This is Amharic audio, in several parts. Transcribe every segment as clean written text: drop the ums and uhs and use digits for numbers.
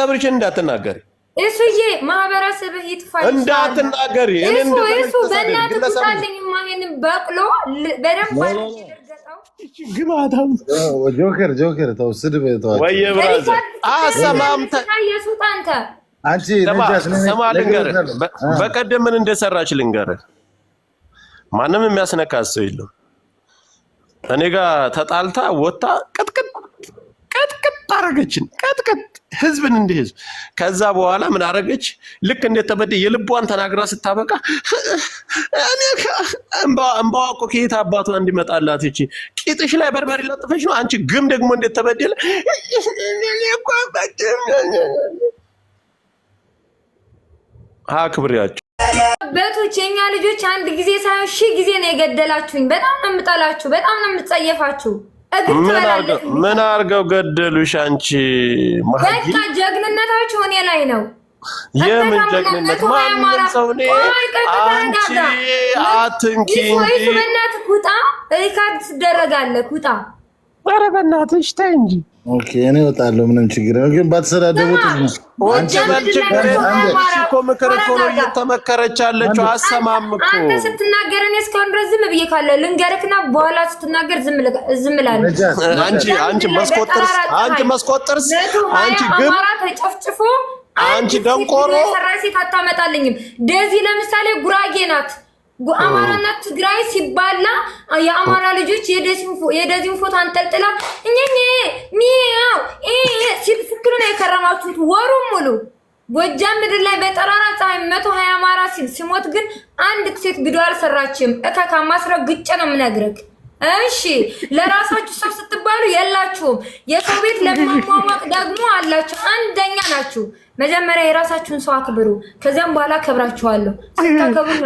ማህበረሰብሽን እንዳትናገሪ እሱዬ ማህበረሰብህ ይጥፋል እንዳትናገሪ እሱ በእናትህ ቁጣልኝ ማሄን በቅሎ በደንብ አድርገው ግማታም ጆከር ተወስድ በተዋል ወይ ብራዘር አሰማም ታየሱታንተ አንቺ ነጃስ ሰማልንገር በቀደም ምን እንደሰራች ልንገር ማንንም የሚያስነካስ ሰው የለም እኔ ጋር ተጣልታ ወጣ ቅጥቅጥ አረገችን ቅጥቅጥ ህዝብን እንደ ህዝብ ከዛ በኋላ ምን አረገች ልክ እንደተበደ የልቧን ተናግራ ስታበቃ እኔ እንባዋቆ ከየት አባቷ እንዲመጣላት እቺ ቂጥሽ ላይ በርበሬ ለጥፈሽ ነው አንቺ ግም ደግሞ እንደተበደለ አክብሪያቸው በቶቼኛ ልጆች አንድ ጊዜ ሳይሆን ሺህ ጊዜ ነው የገደላችሁኝ በጣም ነው የምጠላችሁ በጣም ነው የምትጸየፋችሁ ምን አርገው ገደሉሽ አንቺ በቃ ጀግንነታችሁ እኔ ላይ ነው የምን ጀግንነት ማን ሰው ነው አንቺ አትንኪ እንጂ በእናትህ ቁጣ ሪካርድ ትደረጋለህ ቁጣ ኧረ በእናትሽ ተይ እንጂ ኦኬ እኔ እወጣለሁ ምንም ችግር ነው ግን ባትሰዳደቡት ነው ወንጀ በልችግር እኮ ምክር እኮ ነው እየተመከረች ያለችው አሰማም እኮ አንተ ስትናገር እኔ እስካሁን ድረስ ዝም ብዬ ካለ ልንገርክና በኋላ ስትናገር ዝም እላለሁ አንቺ መስቆጥርስ አንቺ ግን ተጨፍጭፎ አንቺ ደንቆሮ ሰራሲት አታመጣልኝም ደዚህ ለምሳሌ ጉራጌ ናት አማራና ትግራይ ሲባላ የአማራ ልጆች የደዚን ፎቶ አንጠልጥላ ሚያው ሲፍክሩ ነው የከረማችሁት ወሩን ሙሉ ጎጃም ምድር ላይ በጠራራ ፀሐይ 120 አማራ ሲሞት ግን አንድ ሴት ቪዲዮ አልሰራችም እካካ ማስረግጬ ነው የምነግርህ እሺ ለራሳችሁ ሰው ስትባሉ የላችሁም የሰው ቤት ለማሟሟቅ ደግሞ አላችሁ አንደኛ ናችሁ መጀመሪያ የራሳችሁን ሰው አክብሩ ከዛም በኋላ አከብራችኋለሁ ስታከብሩኝ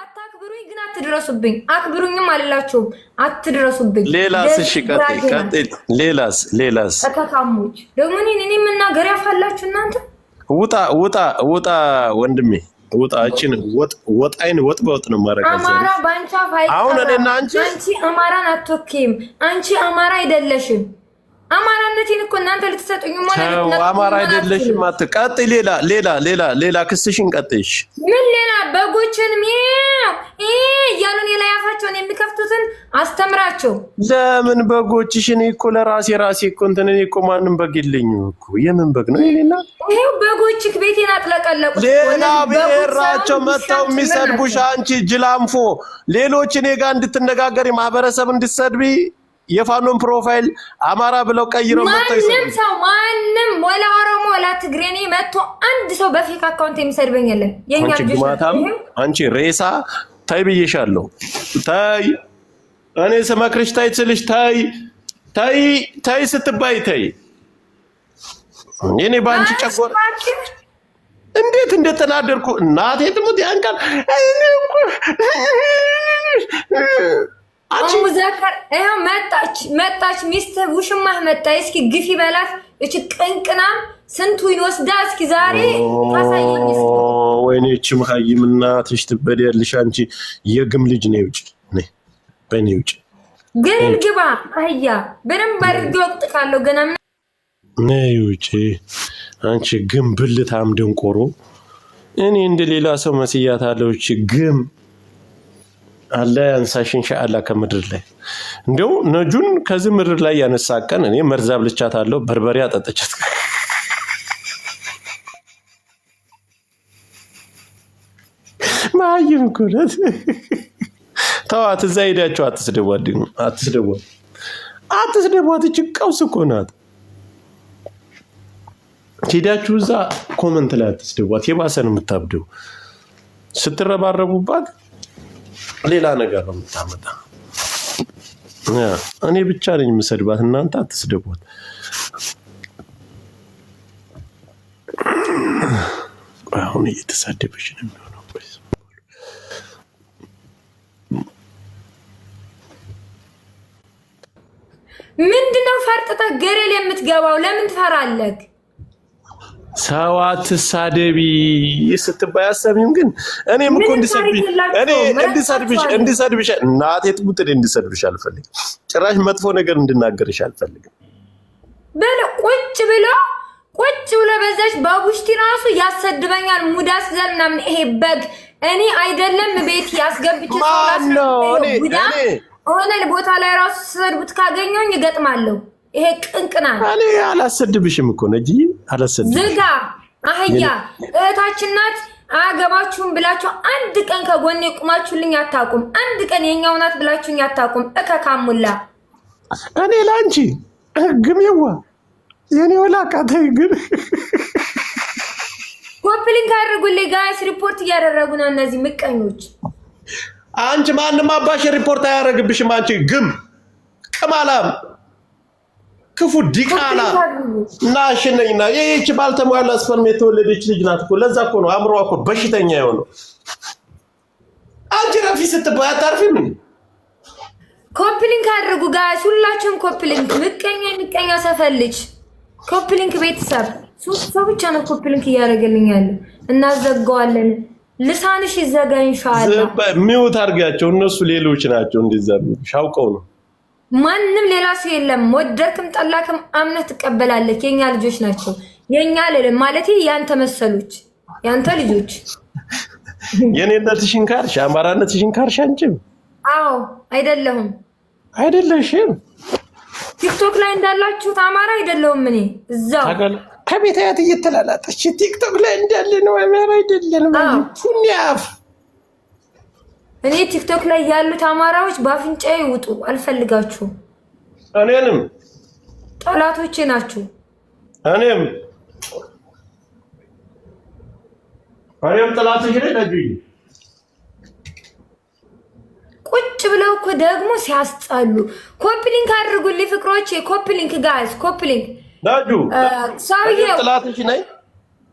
አታክብሩኝ ግን አትድረሱብኝ አክብሩኝም አልላችሁም አትድረሱብኝ ሌላስ እሺ ቀጥይ ሌላስ ተካካሞች ደግሞ እኔ መናገር ያፋላችሁ እናንተ ውጣ ወንድሜ ወጣችን ወጣይን ወጥ በወጥ ነው ማረጋዘ አማራ ባንቻ ፋይታ አሁን እኔና አንቺ አማራን አትወኪም አንቺ አማራ አይደለሽም አማራነቴን እኮ እናንተ ልትሰጡኝ ማለት ነው አማራ አይደለሽም አትቀጥ ሌላ ክስሽን ቀጥሽ ምን ሌላ በጎችን ያሉን ያፋቸውን የሚከፍቱትን አስተምራቸው ለምን በጎችሽን እኮ ለራሴ እኮ እንትን እኮ ማንንም በግ የለኝም እኮ የምን በግ ነው ይሄና ይሄው በጎችክ ቤቴን አጥለቀለቁ ሌላ ብሔራቸው መጣው የሚሰድቡሽ አንቺ ጅላምፎ ሌሎች እኔ ጋር እንድትነጋገሪ ማህበረሰብ እንድትሰድቢ የፋኖን ፕሮፋይል አማራ ብለው ቀይረው መጥተው ማንም ወላ ኦሮሞ ወላ ትግሬኔ መጥቶ አንድ ሰው በፌክ አካውንት የሚሰድበኝ የለም የኛ ልጅ አንቺ ሬሳ ታይ ብዬሻለሁ ታይ እኔ ስመክርሽ ታይ ስልሽ ታይ ስትባይ ታይ እኔ ባንቺ ጨጎር እንዴት እንደተናደርኩ እናቴ ትሙት ያንቃል አንቺ ሙዛከር መጣች ሚስት ውሽማህ መጣ እስኪ ግፊ በላት እቺ ቅንቅና ስንቱ ይወስዳ እስኪ ዛሬ ታሳየኝ እስኪ ወይኔ እቺ መሀይም እናትሽ ትበደልሽ አንቺ የግም ልጅ ነው ውጪ ነይ በኔ ውጪ ግን ግባ አህያ በደንብ አድርጌ ወጥካለሁ ገና ነይ ውጪ አንቺ ግም ብልታም ደንቆሮ እኔ እንደሌላ ሰው መስያታለሁ እቺ ግም አላህ ያንሳሽ ኢንሻአላህ ከምድር ላይ እንደው ነጁን ከዚህ ምድር ላይ ያነሳቀን እኔ መርዛብ ልቻታለሁ በርበሬ አጠጥቻት ማይም ኩለት ተዋት እዛ ሄዳችሁ አትስደቧት እቺ ቀውስ እኮ ናት ሄዳችሁ እዛ ኮሜንት ላይ አትስደቧት የባሰ ነው የምታብደው ስትረባረቡባት ሌላ ነገር ነው የምታመጣ እኔ ብቻ ነኝ የምሰድባት እናንተ አትስደቧት አሁን እየተሳደበች ነው የሚሆነው ምንድነው ፈርጥተህ ገረል የምትገባው ለምን ትፈራለህ ሰው አትሳደቢ ስትባይ አሰብኝም ግን እኔም እኮ እንድሰድብሽ እናቴ ትሙት እንድሰድብሽ አልፈልግም ጭራሽ መጥፎ ነገር እንድናገርሽ አልፈልግም በለ ቁጭ ብሎ በዛች በቡሽቲ ራሱ ያሰድበኛል። ሙዳስ ዘር ምናምን ይሄ በግ እኔ አይደለም ቤት ያስገብቼ ሆነ ቦታ ላይ ራሱ ሰድቡት ካገኘኝ ይገጥማለሁ። ይሄ ቅንቅና እኔ አላሰድብሽም እኮ ነጂ አላሰድብሽ ዝጋ አህያ እህታችን ናት። አገባችሁም ብላችሁ አንድ ቀን ከጎኔ ቁማችሁልኝ አታውቁም። አንድ ቀን የኛው ናት ብላችሁኝ አታውቁም። እከካሙላ እኔ ላንቺ ግሜዋ የኔ ወላቃተይ ግን ኮፕሊንግ አድርጉልኝ ጋይስ። ሪፖርት እያደረጉ ነው እነዚህ ምቀኞች። አንቺ ማንም አባሽ ሪፖርት አያደርግብሽም። አንቺ ግም ቅማላም ክፉ ዲቃላ እና አሽነኝና ይህች ባልተሟላ ስፐርም የተወለደች ልጅ ናት እኮ። ለዛ እኮ ነው አእምሮዋ እኮ በሽተኛ የሆነው። አንቺ ረፊ ስትባይ አታርፊም። ኮፕሊንግ አድርጉ ጋይስ ሁላችሁም ኮፕሊንግ። ምቀኛ ሰፈልጅ ኮፕሊንግ ቤተሰብ 3 ሰው ብቻ ነው ኮፕሊንግ እያደረገልኛል። እናዘጋዋለን። ልሳንሽ ይዘጋ ኢንሻአላህ። ሚውት አድርጋቸው። እነሱ ሌሎች ናቸው እንደዛው ሻውቀው ነው። ማንም ሌላ ሰው የለም። ወደድክም ጠላክም አምነህ ትቀበላለች። የኛ ልጆች ናቸው። የኛ ማለት ያንተ መሰሎች ያንተ ልጆች። የኔነትሽን ካርሽ አማራነትሽን ካርሽ አንቺም አዎ አይደለሽም። ቲክቶክ ላይ እንዳላችሁት አማራ አይደለሁም እኔ እዛው ከቤት አያት እየተላላጠች ቲክቶክ ላይ እንዳለ ነው አማራ አይደለም። ፉኒያፍ እኔ ቲክቶክ ላይ ያሉት አማራዎች ባፍንጫዬ ይውጡ። አልፈልጋችሁም። እኔንም ጠላቶቼ ናችሁ። እኔም ጠላቶቼ ነኝ። ቁጭ ብለው እኮ ደግሞ ሲያስጣሉ። ኮፕሊንክ አድርጉልኝ ፍቅሮቼ። ኮፕሊንክ ጋይስ ኮፕሊንክ ዳጁ ሰውዬው ጠላቶቼ ነኝ።